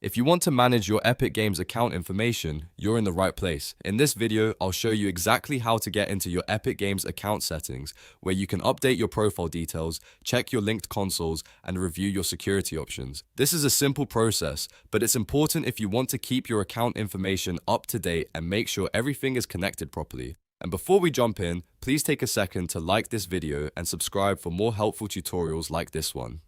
If you want to manage your Epic Games account information, you're in the right place. In this video, I'll show you exactly how to get into your Epic Games account settings, where you can update your profile details, check your linked consoles, and review your security options. This is a simple process, but it's important if you want to keep your account information up to date and make sure everything is connected properly. And before we jump in, please take a second to like this video and subscribe for more helpful tutorials like this one.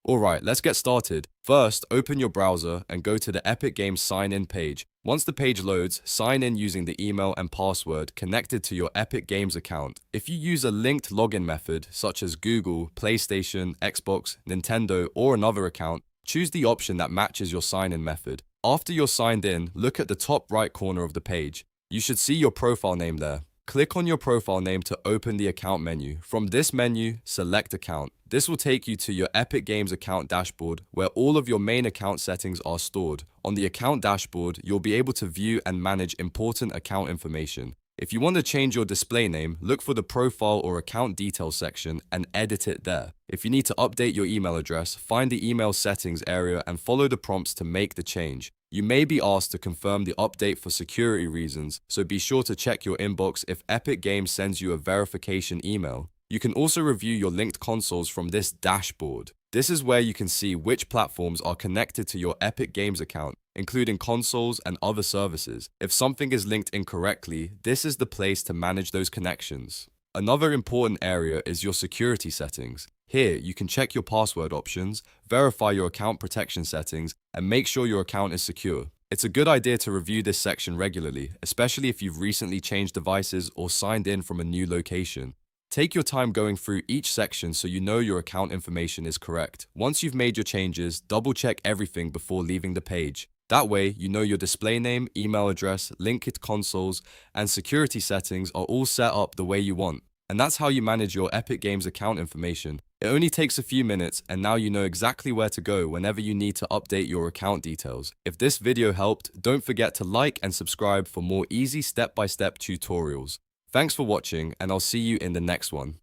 Alright, let's get started. First, open your browser and go to the Epic Games sign-in page. Once the page loads, sign in using the email and password connected to your Epic Games account. If you use a linked login method, such as Google, PlayStation, Xbox, Nintendo, or another account, choose the option that matches your sign-in method. After you're signed in, look at the top right corner of the page. You should see your profile name there. Click on your profile name to open the account menu. From this menu, select account. This will take you to your Epic Games account dashboard, where all of your main account settings are stored. On the account dashboard, you'll be able to view and manage important account information. If you want to change your display name, look for the profile or account details section and edit it there. If you need to update your email address, find the email settings area and follow the prompts to make the change. You may be asked to confirm the update for security reasons, so be sure to check your inbox if Epic Games sends you a verification email. You can also review your linked consoles from this dashboard. This is where you can see which platforms are connected to your Epic Games account, including consoles and other services. If something is linked incorrectly, this is the place to manage those connections. Another important area is your security settings. Here, you can check your password options, verify your account protection settings, and make sure your account is secure. It's a good idea to review this section regularly, especially if you've recently changed devices or signed in from a new location. Take your time going through each section so you know your account information is correct. Once you've made your changes, double-check everything before leaving the page. That way, you know your display name, email address, linked consoles, and security settings are all set up the way you want. And that's how you manage your Epic Games account information. It only takes a few minutes, and now you know exactly where to go whenever you need to update your account details. If this video helped, don't forget to like and subscribe for more easy step-by-step tutorials. Thanks for watching, and I'll see you in the next one.